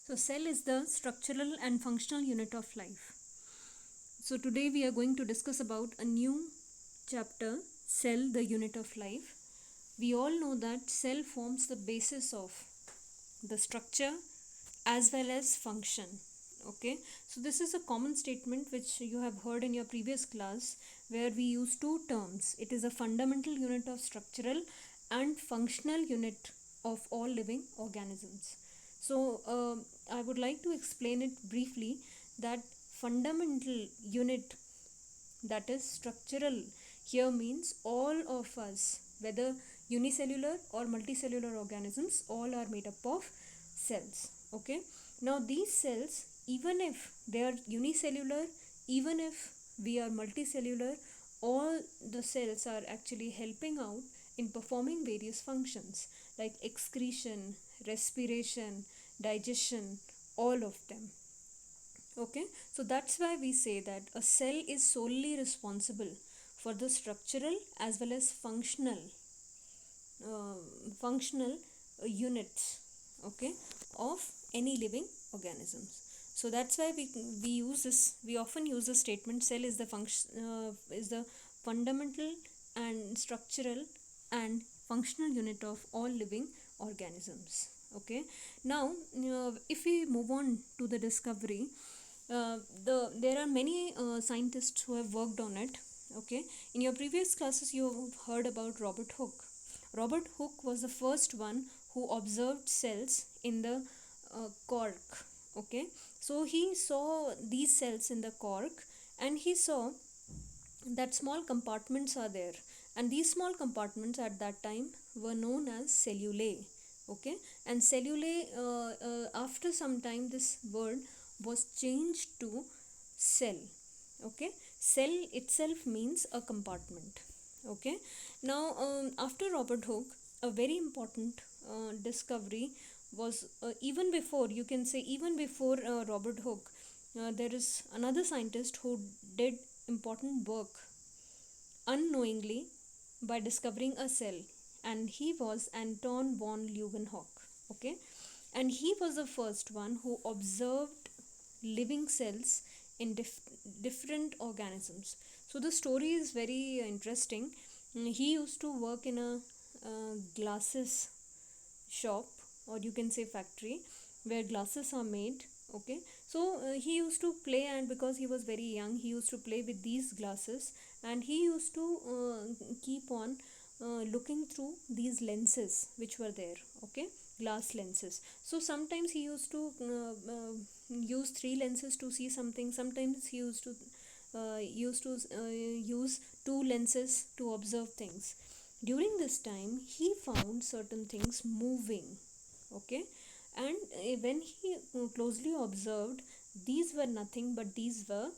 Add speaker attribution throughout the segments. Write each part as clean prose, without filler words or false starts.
Speaker 1: So cell is the structural and functional unit of life. So today we are going to discuss about a new chapter, cell, the unit of life. We all know that cell forms the basis of the structure as well as function. Okay, so this is a common statement which you have heard in your previous class, where we use two terms. It is a fundamental unit of structural and functional unit of all living organisms. So I would like to explain it briefly, that fundamental unit, that is structural, here means all of us, whether unicellular or multicellular organisms, all are made up of cells. Okay, now these cells, even if they are unicellular, even if we are multicellular, all the cells are actually helping out in performing various functions like excretion, respiration, digestion, all of them. Okay, so that's why we say that a cell is solely responsible for the structural as well as uh, functional units, okay, of any living organisms. So that's why we use this, we often use the statement cell is the is the fundamental and structural and functional unit of all living organisms. Okay, now if we move on to the discovery, there are many scientists who have worked on it. Okay, in your previous classes you have heard about Robert Hooke. Robert Hooke was the first one who observed cells in the cork. Okay, so he saw these cells in the cork, and he saw that small compartments are there, and these small compartments at that time were known as cellulae. Okay, and cellulae, after some time this word was changed to cell. Okay, cell itself means a compartment. Okay, now after Robert Hooke, a very important discovery was, even before, you can say even before Robert Hooke, there is another scientist who did important work unknowingly by discovering a cell, and he was Anton von Leeuwenhoek. Okay, and he was the first one who observed living cells in different organisms. So the story is very interesting. He used to work in a glasses shop, or you can say factory, where glasses are made. Okay, so he used to play, and because he was very young, he used to play with these glasses, and he used to keep on looking through these lenses which were there. Okay, glass lenses. So sometimes he used to use three lenses to see something, sometimes he use two lenses to observe things. During this time he found certain things moving. Okay, and when he closely observed, these were nothing but these were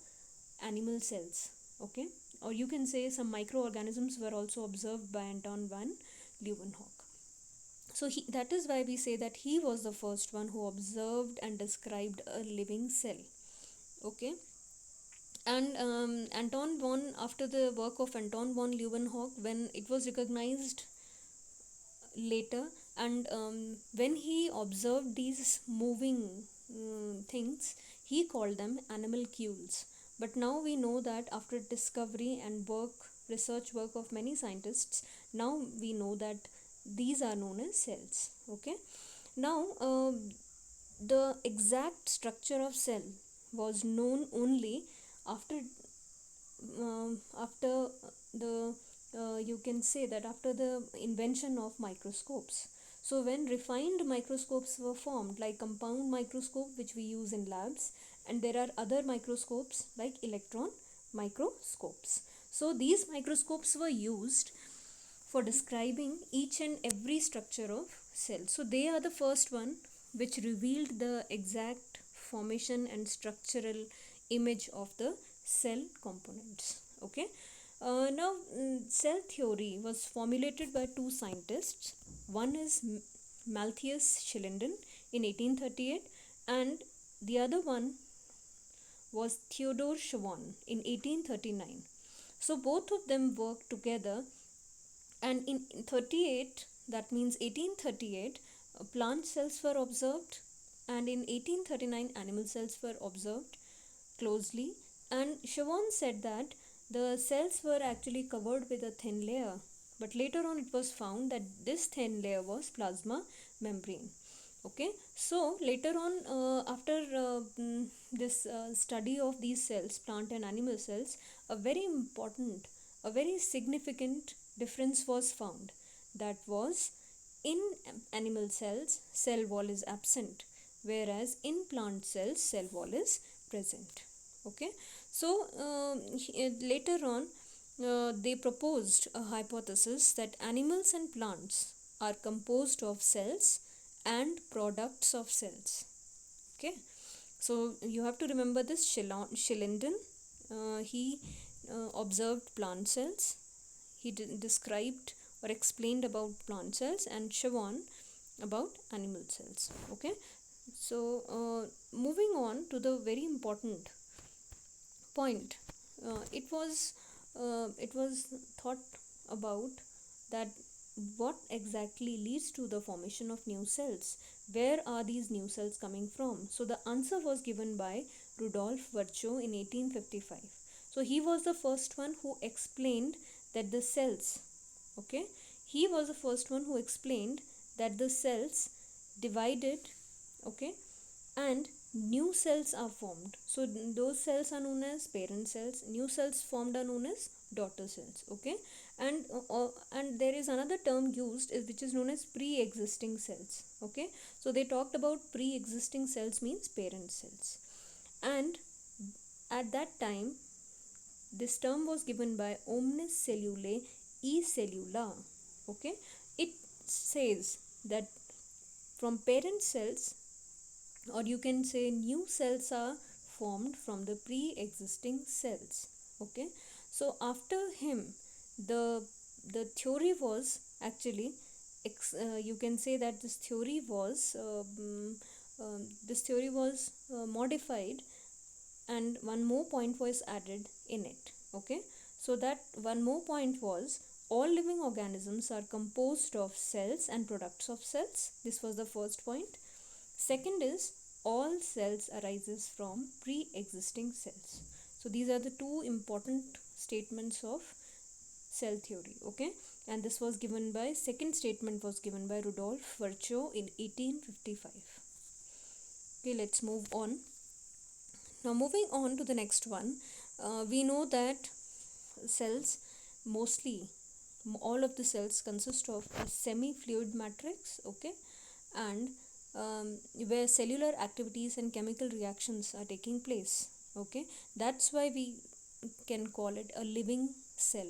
Speaker 1: animal cells. Okay, or you can say some microorganisms were also observed by Anton van Leeuwenhoek. So that is why we say that he was the first one who observed and described a living cell. Okay, and Anton von, after the work of Anton von Leeuwenhoek, when it was recognized later, and when he observed these moving things, he called them animalcules. But now we know that after discovery and research work of many scientists, now we know that these are known as cells. Okay, now the exact structure of cell was known only after after the you can say that after the invention of microscopes. So when refined microscopes were formed, like compound microscope which we use in labs, and there are other microscopes like electron microscopes. So these microscopes were used for describing each and every structure of cell. So they are the first one which revealed the exact formation and structural image of the cell components. Okay, now cell theory was formulated by two scientists. One is Malthius Schlinden in 1838, and the other one was Theodor Schwann in 1839. So both of them worked together, and in 38, that means 1838, plant cells were observed, and in 1839 animal cells were observed closely, and Chavon said that the cells were actually covered with a thin layer, but later on it was found that this thin layer was plasma membrane. Okay, so later on, after this study of these cells, plant and animal cells, a very important, a very significant difference was found. That was, in animal cells cell wall is absent, whereas in plant cells cell wall is present. Okay, so later on, they proposed a hypothesis that animals and plants are composed of cells and products of cells. Okay, so you have to remember this. Schillinden, he observed plant cells, he described or explained about plant cells, and Chavon about animal cells. Okay, so moving on to the very important point, it was thought about that what exactly leads to the formation of new cells. Where are these new cells coming from? So the answer was given by Rudolf Virchow in 1855. So he was the first one who explained that the cells, okay, he was the first one who explained that the cells divided, okay, and new cells are formed. So those cells are known as parent cells, new cells formed are known as daughter cells. Okay, and there is another term used which is known as pre-existing cells. Okay, so they talked about pre-existing cells means parent cells, and at that time this term was given by Omnis Cellulae E Cellula. Okay, it says that from parent cells, or you can say new cells, are formed from the pre-existing cells. Okay, so after him, the theory was actually you can say that this theory was modified, and one more point was added in it. Okay, so that one more point was all living organisms are composed of cells and products of cells. This was the first point. Second is all cells arises from pre-existing cells. So these are the two important statements of cell theory. Okay, and this was given by, second statement was given by Rudolf Virchow in 1855. Okay, let's move on. Now moving on to the next one, we know that cells, mostly all of the cells consist of a semi-fluid matrix. Okay, and where cellular activities and chemical reactions are taking place. Okay, that's why we can call it a living cell.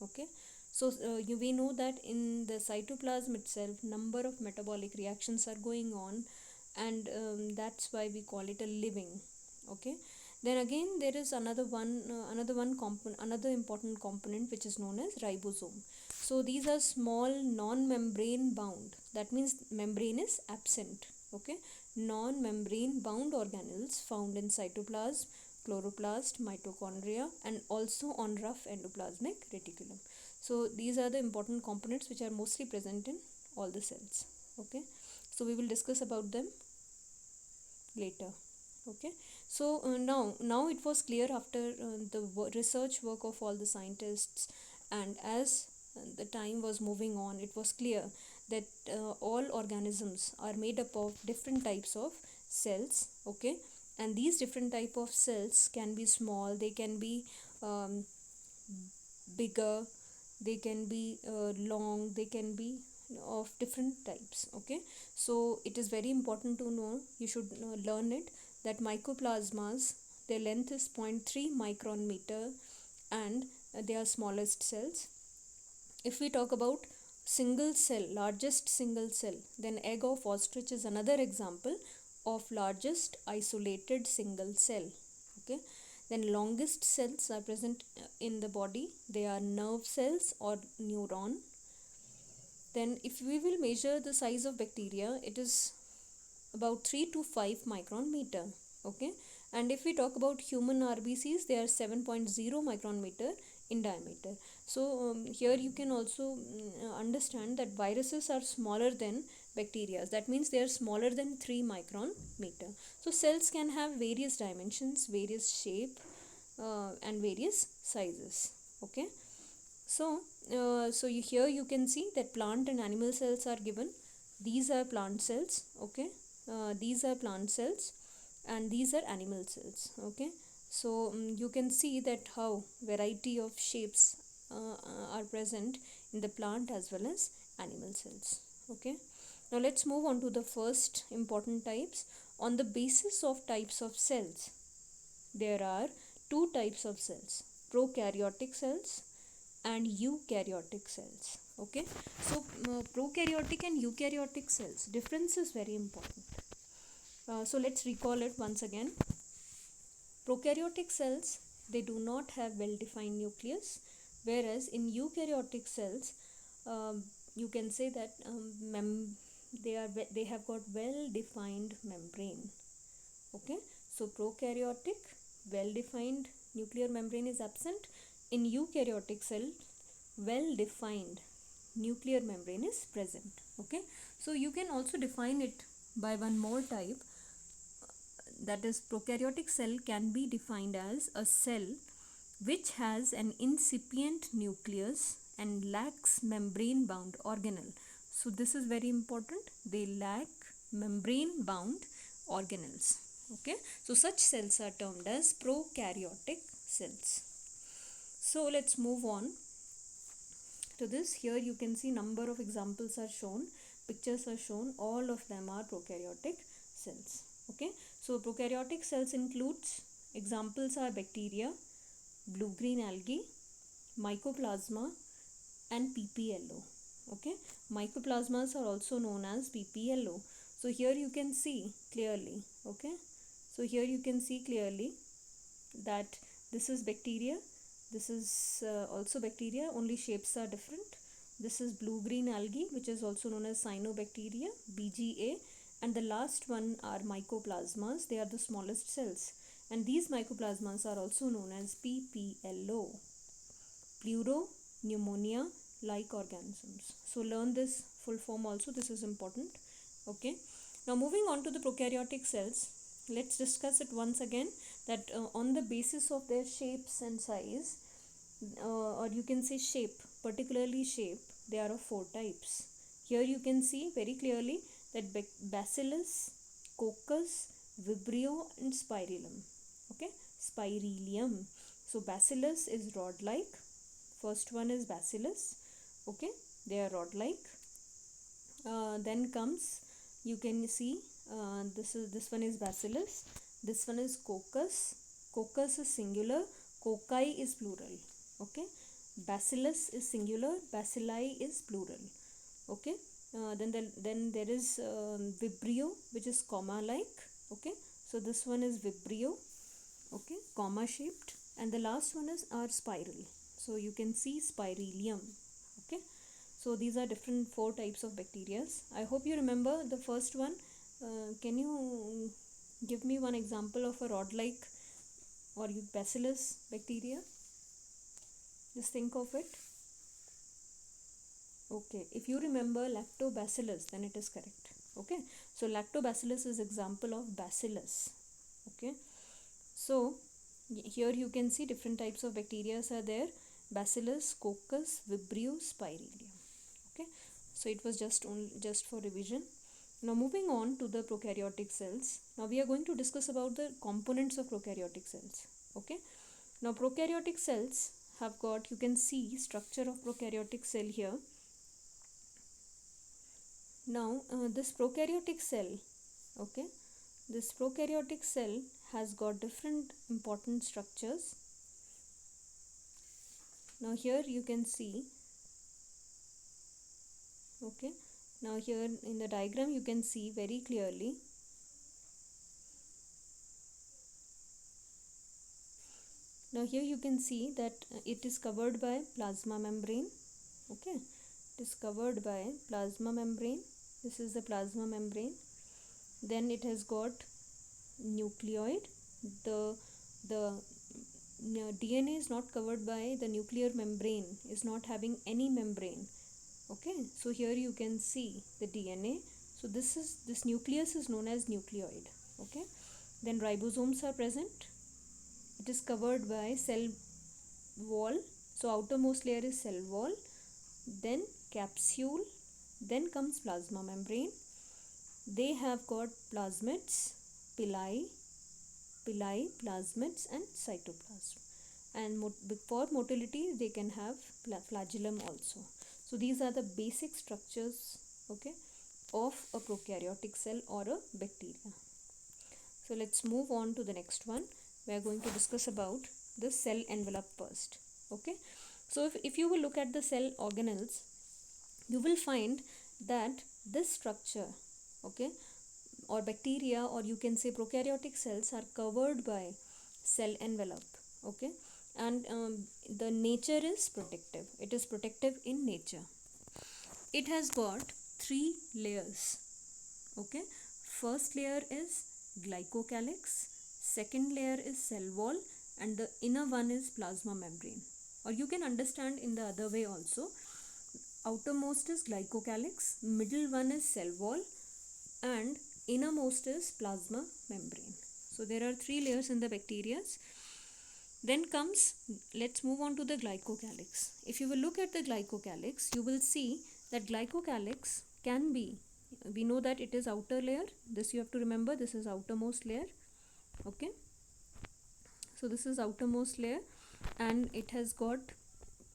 Speaker 1: Okay, so we know that in the cytoplasm itself number of metabolic reactions are going on, and that's why we call it a living. Okay, then again there is another important component which is known as ribosome. So these are small non-membrane bound, that means membrane is absent. Okay, non-membrane bound organelles found in cytoplasm, chloroplast, mitochondria, and also on rough endoplasmic reticulum. So these are the important components which are mostly present in all the cells. Okay, so we will discuss about them later. Okay, so now it was clear after the research work of all the scientists, and as the time was moving on, it was clear that all organisms are made up of different types of cells. Okay, and these different type of cells can be small, they can be um, bigger, they can be long, they can be of different types. Okay, so it is very important to know, you should learn it, that mycoplasmas, their length is 0.3 micron meter, and they are smallest cells. If we talk about single cell, largest single cell, then egg of ostrich is another example of largest isolated single cell. Okay, then longest cells are present in the body, they are nerve cells or neuron. Then if we will measure the size of bacteria, it is about 3 to 5 micron meter. Okay, and if we talk about human RBCs, they are 7.0 micron meter in diameter. So here you can also understand that viruses are smaller than bacteria. That means they are smaller than 3 micron meter. So cells can have various dimensions, various shape, and various sizes. Okay. So here you can see that plant and animal cells are given. These are plant cells. Okay. These are plant cells and these are animal cells. Okay. So you can see that how variety of shapes are present in the plant as well as animal cells. Okay. Now let's move on to the first important types. On the basis of types of cells, there are two types of cells: prokaryotic cells and eukaryotic cells. Okay. So prokaryotic and eukaryotic cells difference is very important. So let's recall it once again. Prokaryotic cells, they do not have well defined nucleus, whereas in eukaryotic cells, you can say that they have got well defined membrane. Okay. So prokaryotic, well defined nuclear membrane is absent. In eukaryotic cell, well defined nuclear membrane is present. Okay. So you can also define it by one more type, that is prokaryotic cell can be defined as a cell which has an incipient nucleus and lacks membrane bound organelle. So this is very important, they lack membrane bound organelles. Okay. So such cells are termed as prokaryotic cells. So let's move on to this. Here you can see number of examples are shown, pictures are shown, all of them are prokaryotic cells. Okay. So prokaryotic cells includes, examples are bacteria, blue green algae, mycoplasma and PPLO. Okay. Mycoplasmas are also known as PPLO. So here you can see clearly. Okay. So here you can see clearly that this is bacteria, this is also bacteria, only shapes are different. This is blue green algae, which is also known as cyanobacteria, BGA, and the last one are mycoplasmas. They are the smallest cells, and these mycoplasmas are also known as PPLO, pleuro pneumonia like organisms. So learn this full form also, this is important. Okay. Now moving on to the prokaryotic cells, let's discuss it once again, that on the basis of their shapes and size, or you can say shape, particularly shape, there are of 4 types. Here you can see very clearly that bacillus, coccus, vibrio and spirillum. Okay. Spirillum. So bacillus is rod like, first one is bacillus. Okay. They are rod like. Then comes, you can see this one is bacillus, this one is coccus. Coccus is singular, cocci is plural. Okay. Bacillus is singular, bacilli is plural. Okay. Then there is vibrio, which is comma like. Okay. So this one is vibrio. Okay. Comma shaped, and the last one is our spiral. So you can see spirillum. Okay. So these are different 4 types of bacteria. I hope you remember the first one. Can you give me one example of a rod-like or bacillus bacteria? Just think of it. Okay, if you remember lactobacillus, then it is correct. Okay, so lactobacillus is example of bacillus. Okay, so here you can see different types of bacteria are there: bacillus, coccus, vibrio, spirillum. Okay, so it was just for revision. Now moving on to the prokaryotic cells. Now we are going to discuss about the components of prokaryotic cells. Okay. Now prokaryotic cells have got, you can see structure of prokaryotic cell here. Now this prokaryotic cell, okay, this prokaryotic cell has got different important structures. Now here you can see, okay, now here in the diagram you can see very clearly. Now here you can see that it is covered by plasma membrane. Okay, it is covered by plasma membrane. This is the plasma membrane. Then it has got nucleoid. The DNA is not covered by the nuclear membrane, is not having any membrane. Okay, so here you can see the DNA. So this nucleus is known as nucleoid. Okay. Then ribosomes are present. It is covered by cell wall. So outermost layer is cell wall, then capsule, then comes plasma membrane. They have got plasmids, pili, plasmids, and cytoplasm. And for motility, they can have flagellum also. So these are the basic structures, okay, of a prokaryotic cell or a bacteria. So let's move on to the next one. We are going to discuss about the cell envelope first. Okay. So if you will look at the cell organelles, you will find that this structure, okay, or bacteria, or you can say prokaryotic cells, are covered by cell envelope. Okay. And the nature is protective. It is protective in nature. It has got 3 layers. Okay. First layer is glycocalyx, second layer is cell wall, and the inner one is plasma membrane. Or you can understand in the other way also. Outermost is glycocalyx, middle one is cell wall, and innermost is plasma membrane. So there are 3 layers in the bacteria. Then comes, let's move on to the glycocalyx. If you will look at the glycocalyx, you will see that glycocalyx can be, we know that it is outer layer. This you have to remember, this is outermost layer. Okay. So this is outermost layer, and it has got,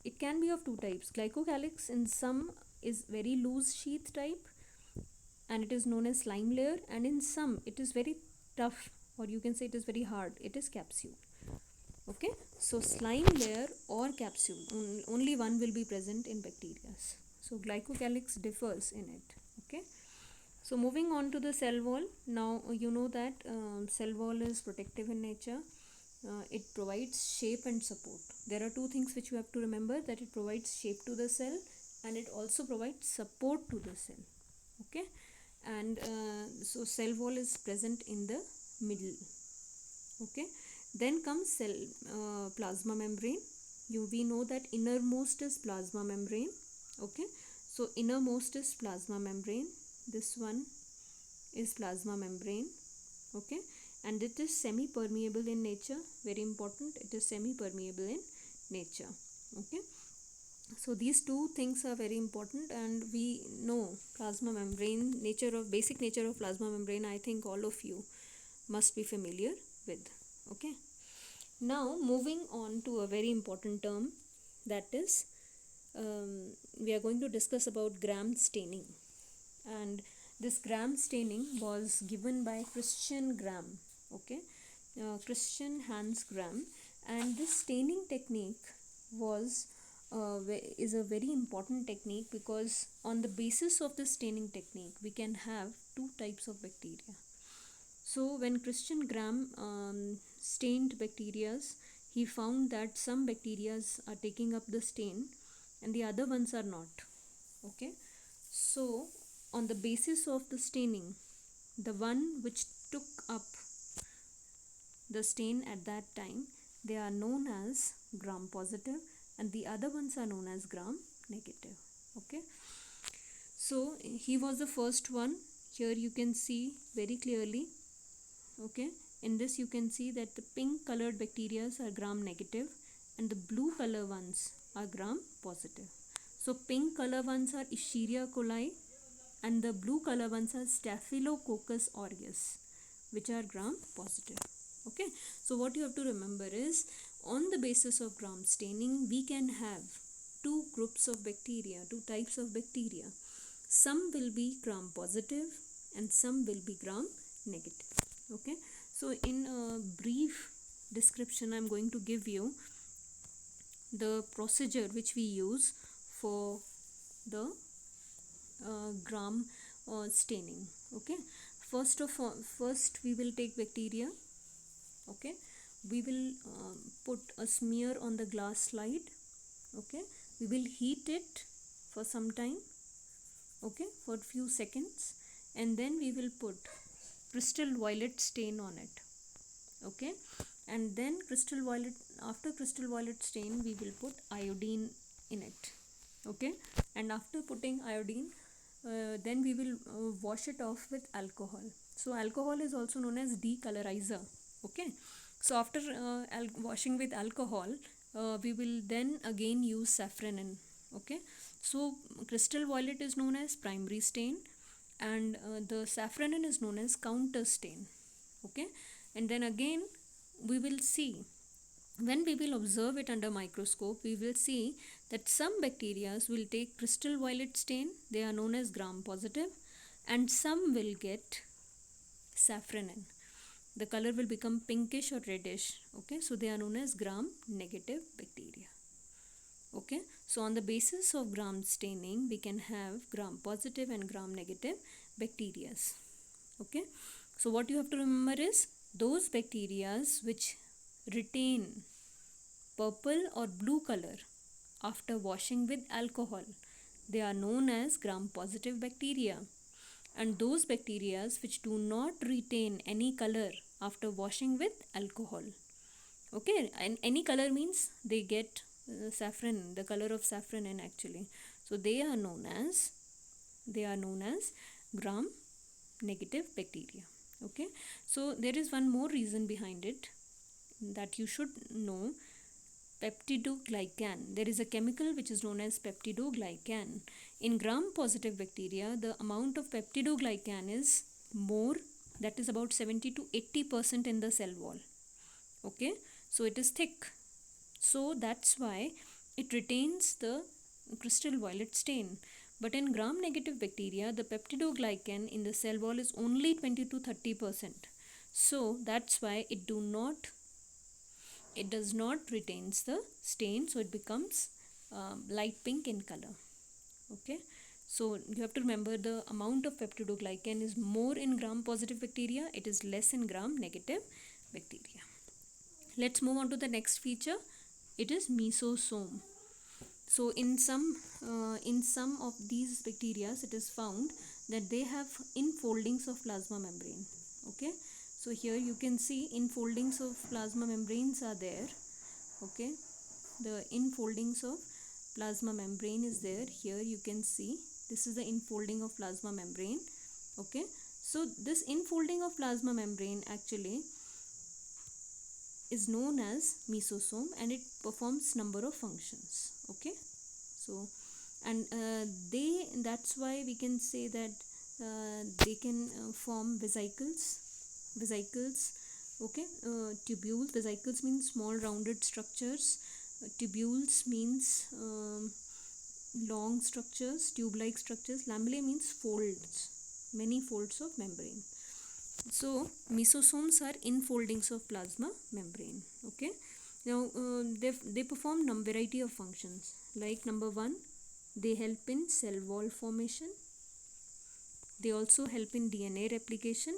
Speaker 1: it can be of 2 types. Glycocalyx in some is very loose sheath type, and it is known as slime layer, and in some it is very tough, or you can say it is very hard. It is capsule. Okay. So slime layer or capsule, only one will be present in bacteria. So glycocalyx differs in it. Okay. So moving on to the cell wall. Now you know that cell wall is protective in nature. It provides shape and support. There are 2 things which you have to remember, that it provides shape to the cell and it also provides support to the cell. Okay. And so cell wall is present in the middle. Okay. Then comes cell plasma membrane. We know that innermost is plasma membrane. Okay. So innermost is plasma membrane. This one is plasma membrane. Okay. And it is semi-permeable in nature. Very important. It is semi-permeable in nature. Okay. So these 2 things are very important, and we know plasma membrane, basic nature of plasma membrane, I think all of you must be familiar with. Okay. Now moving on to a very important term, that is we are going to discuss about Gram staining. And this Gram staining was given by Christian Gram. Okay. Christian Hans Gram, and this staining technique is a very important technique, because on the basis of this staining technique we can have 2 types of bacteria. So when Christian Gram stained bacteria, he found that some bacteria are taking up the stain and the other ones are not. Okay. So on the basis of the staining, the one which took up the stain at that time, they are known as Gram positive, and the other ones are known as Gram negative. Okay. So he was the first one. Here you can see very clearly. Okay. In this you can see that the pink colored bacteria are Gram negative and the blue color ones are Gram positive. So pink color ones are Escherichia coli and the blue color ones are Staphylococcus aureus, which are Gram positive. Okay. So what you have to remember is, on the basis of Gram staining, we can have 2 groups of bacteria, 2 types of bacteria. Some will be Gram positive and some will be Gram negative. Okay. So in a brief description, I am going to give you the procedure which we use for the Gram staining. Okay. First we will take bacteria. Okay. We will put a smear on the glass slide. Okay. We will heat it for some time. Okay, for a few seconds, and then we will put crystal violet stain on it. Okay. And then after crystal violet stain, we will put iodine in it. Okay. And after putting iodine, then we will wash it off with alcohol. So alcohol is also known as decolorizer. Okay, so after washing with alcohol, we will then again use safranin. Okay, so crystal violet is known as primary stain, and the safranin is known as counter stain. Okay, and then again we will see, when we will observe it under microscope, we will see that some bacteria will take crystal violet stain, they are known as gram positive, and some will get safranin. The color will become pinkish or reddish. Okay, so they are known as gram negative bacteria. Okay, so on the basis of gram staining, we can have gram positive and gram negative bacteria. Okay, so what you have to remember is those bacteria which retain purple or blue color after washing with alcohol, they are known as gram positive bacteria. And those bacteria which do not retain any color after washing with alcohol, okay, and any color means they get saffron, the color of safranin actually, so they are known as gram negative bacteria. Okay, so there is one more reason behind it that you should know. Peptidoglycan, there is a chemical which is known as peptidoglycan. In gram positive bacteria, the amount of peptidoglycan is more, that is about 70 to 80% in the cell wall. Okay, so it is thick, so that's why it retains the crystal violet stain. But in gram negative bacteria, the peptidoglycan in the cell wall is only 20 to 30%. So that's why it does not retains the stain, so it becomes light pink in color. Okay, so you have to remember the amount of peptidoglycan is more in gram positive bacteria, it is less in gram negative bacteria. Let's move on to the next feature. It is mesosome. So in some of these bacteria, it is found that they have infoldings of plasma membrane. Okay, so here you can see infoldings of plasma membranes are there. Okay, the infoldings of plasma membrane is there. Here you can see this is the infolding of plasma membrane. Okay, so this infolding of plasma membrane actually is known as mesosome, and it performs number of functions. Okay, so and that's why we can say that they can form vesicles. Okay, tubules. Vesicles means small rounded structures. Tubules means long structures, tube-like structures. Lamellae means folds, many folds of membrane. So mesosomes are infoldings of plasma membrane. Okay, now they perform variety of functions. Like number one, they help in cell wall formation. They also help in DNA replication.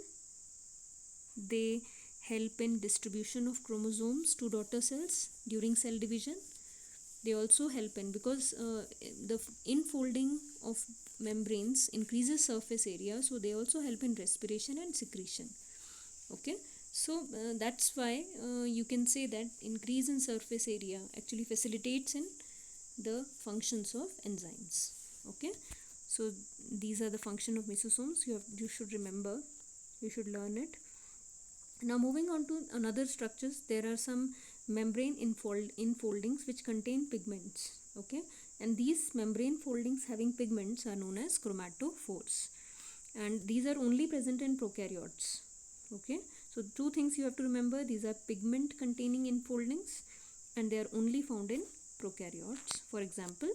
Speaker 1: They help in distribution of chromosomes to daughter cells during cell division. They also help in, because the infolding of membranes increases surface area, so they also help in respiration and secretion. Okay, so that's why you can say that increase in surface area actually facilitates in the functions of enzymes. Okay, so these are the function of mesosomes. You should remember, you should learn it. Now moving on to another structures, there are some membrane infoldings which contain pigments. Okay, and these membrane foldings having pigments are known as chromatophores, and these are only present in prokaryotes. Okay, so two things you have to remember: these are pigment containing infoldings, and they are only found in prokaryotes. For example,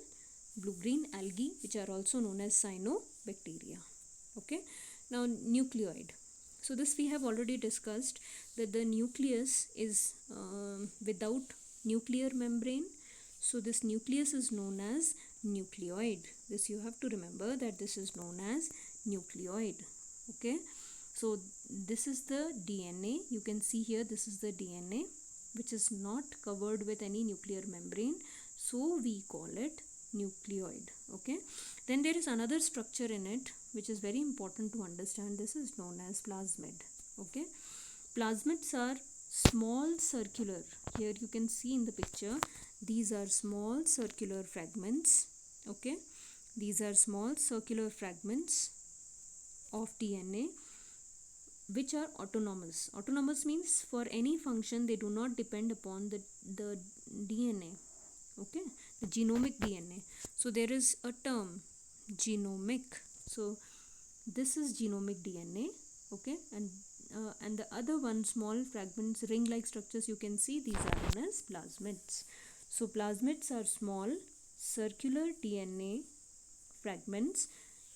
Speaker 1: blue-green algae, which are also known as cyanobacteria. Okay, now nucleoid. So this we have already discussed, that the nucleus is without nuclear membrane. So this nucleus is known as nucleoid. This you have to remember, that this is known as nucleoid. Okay, so this is the DNA. You can see here, this is the DNA which is not covered with any nuclear membrane. So we call it nucleoid. Okay, then there is another structure in it which is very important to understand. This is known as plasmid. Okay, plasmids are small circular, here you can see in the picture, these are small circular fragments. Okay, These are small circular fragments of DNA which are autonomous. Autonomous means for any function they do not depend upon the DNA, okay, the genomic DNA. So there is a term, genomic. So this is genomic DNA, okay, and the other one, small fragments, ring-like structures, you can see these are known as plasmids. So plasmids are small circular DNA fragments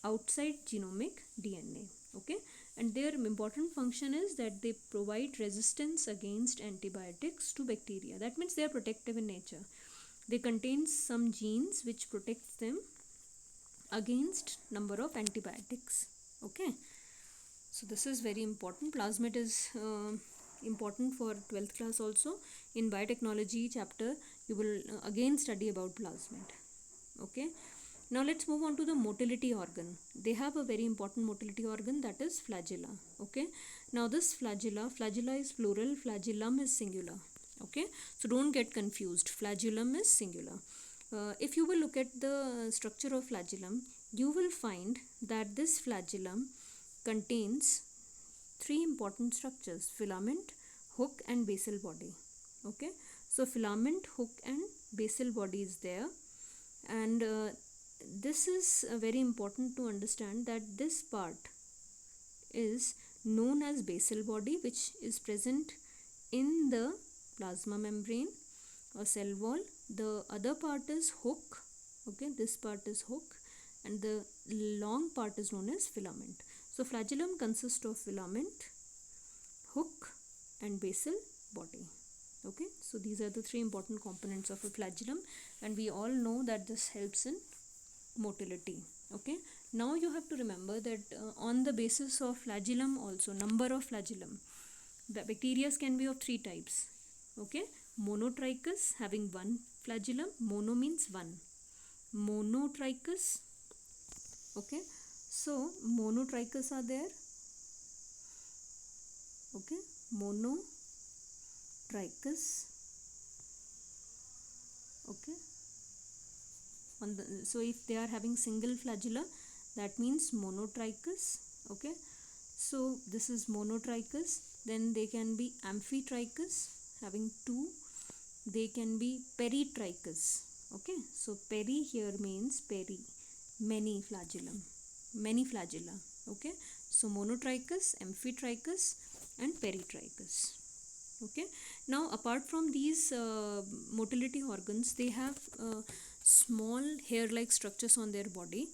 Speaker 1: outside genomic DNA, okay, and their important function is that they provide resistance against antibiotics to bacteria. That means they are protective in nature. They contain some genes which protects them against number of antibiotics, okay. So this is very important. Plasmid is important for 12th class also. In biotechnology chapter you will again study about plasmid, okay. Now let's move on to the motility organ. They have a very important motility organ, that is flagella, okay. Now this flagella is plural, flagellum is singular, okay. So don't get confused, flagellum is singular. If you will look at the structure of flagellum, you will find that this flagellum contains three important structures: filament, hook and basal body, okay. So filament, hook and basal body is there, and this is very important to understand that this part is known as basal body, which is present in the plasma membrane or cell wall. The other part is hook, okay, this part is hook, and the long part is known as filament. So flagellum consists of filament, hook and basal body, okay. So these are the three important components of a flagellum, and we all know that this helps in motility, okay. Now you have to remember that on the basis of flagellum also, number of flagellum, the bacteria can be of three types, okay. Monotrichous, having one flagellum. Mono means one. Monotrichous, okay. So monotrichous are there, okay. Monotrichous, okay. So if they are having single flagella, that means monotrichous, okay. So this is monotrichous. Then they can be amphitrichous, having two. They can be peritrichous, okay. So peri here means peri, many flagellum, many flagella, okay. So monotrichous, amphitrichous and peritrichous, okay. Now apart from these motility organs, they have small hair-like structures on their body.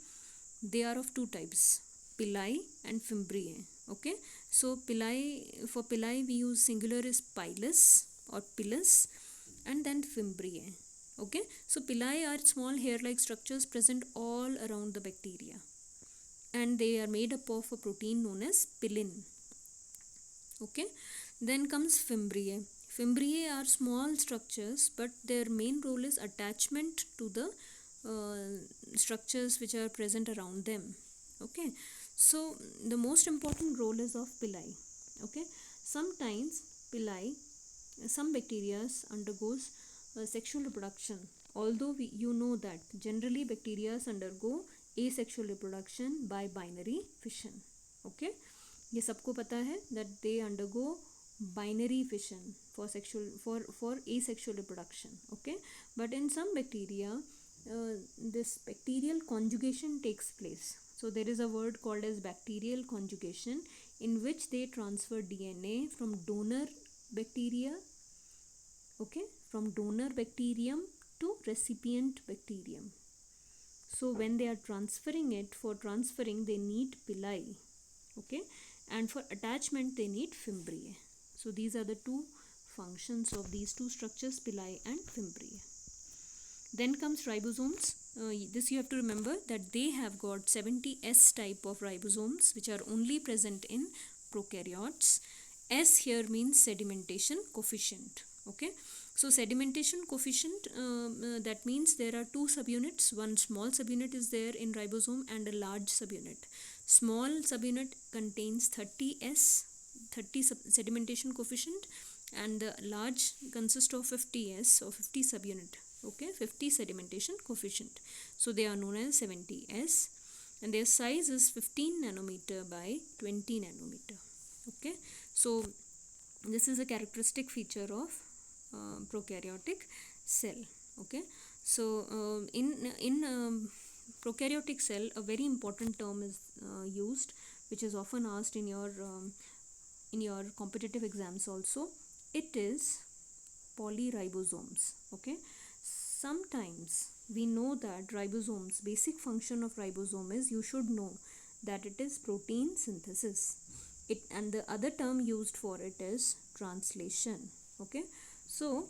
Speaker 1: They are of two types, pili and fimbriae, okay. So pili, for pili we use singular is pilus or pilus, and then fimbriae, okay. So pili are small hair-like structures present all around the bacteria, and they are made up of a protein known as pilin, okay. Then comes fimbriae. Fimbriae are small structures, but their main role is attachment to the structures which are present around them, okay. So the most important role is of pili, okay. Sometimes pili, some bacteria undergoes sexual reproduction, although you know that generally bacteria undergo asexual reproduction by binary fission, okay. ये सबको पता है that they undergo binary fission for sexual for asexual reproduction, okay. But in some bacteria this bacterial conjugation takes place. So there is a word called as bacterial conjugation, in which they transfer DNA from donor bacteria, okay, from donor bacterium to recipient bacterium. So when they are transferring it, for transferring they need pili, okay, and for attachment they need fimbriae. So these are the two functions of these two structures, pili and fimbriae. Then comes ribosomes. This you have to remember that they have got 70S type of ribosomes, which are only present in prokaryotes. S here means sedimentation coefficient, okay. So sedimentation coefficient, that means there are two subunits. One small subunit is there in ribosome and a large subunit. Small subunit contains 30S, 30 sedimentation coefficient, and the large consists of 50S or 50 subunit okay, 50 sedimentation coefficient. So they are known as 70S, and their size is 15 nanometer by 20 nanometer. Okay, so this is a characteristic feature of prokaryotic cell. Okay, so in prokaryotic cell, a very important term is used, which is often asked in your competitive exams also. It is polyribosomes. Okay, sometimes we know that ribosomes, basic function of ribosome is, you should know that it is protein synthesis. It, and the other term used for it is translation. Okay, so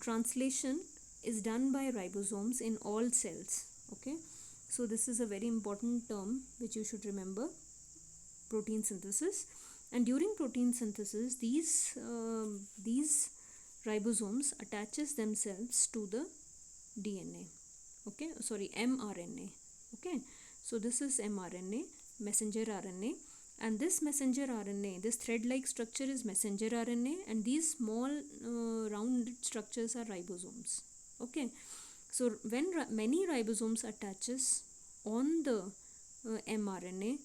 Speaker 1: translation is done by ribosomes in all cells. Okay, so this is a very important term which you should remember, protein synthesis. And during protein synthesis, these ribosomes attaches themselves to the DNA. Okay, sorry, mRNA. Okay, so this is mRNA, messenger RNA, and this messenger RNA, this thread-like structure is messenger RNA, and these small rounded structures are ribosomes. Okay, so when many ribosomes attaches on the mRNA,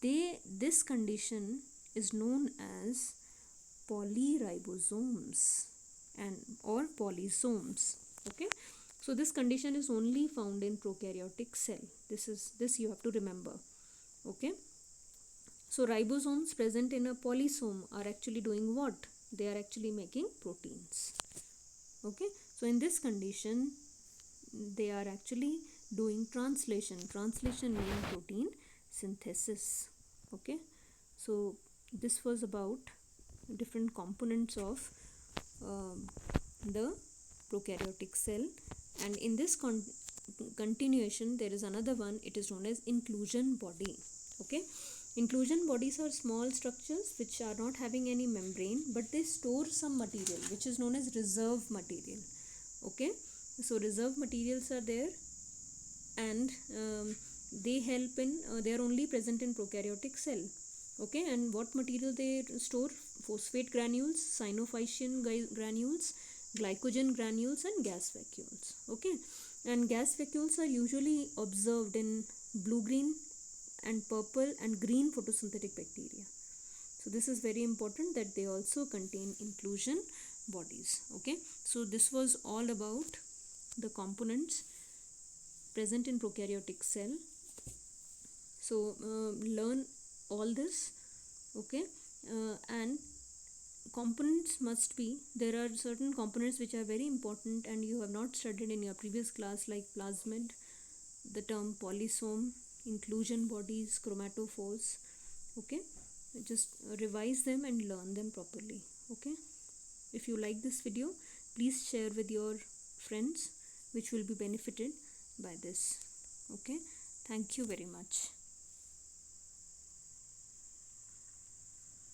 Speaker 1: this condition is known as polyribosomes and or polysomes. Okay, so this condition is only found in prokaryotic cell. This you have to remember. Okay, so ribosomes present in a polysome are actually doing what? They are actually making proteins. Okay, so in this condition they are actually doing translation meaning protein synthesis. Okay, so this was about different components of the prokaryotic cell, and in this continuation there is another one. It is known as inclusion body. Okay, inclusion bodies are small structures which are not having any membrane, but they store some material which is known as reserve material. Okay, so reserve materials are there, and they help in they are only present in prokaryotic cell. Okay, and what material they store? Phosphate granules, cyanophycean granules, glycogen granules, and gas vacuoles. Okay, and gas vacuoles are usually observed in blue-green and purple and green photosynthetic bacteria. So this is very important that they also contain inclusion bodies. Okay, so this was all about the components present in prokaryotic cell. So learn all this. Okay, and components must be, there are certain components which are very important and you have not studied in your previous class, like plasmid, the term polysome, inclusion bodies, chromatophores. Okay, just revise them and learn them properly. Okay, if you like this video, please share with your friends which will be benefited by this. Okay, thank you very much.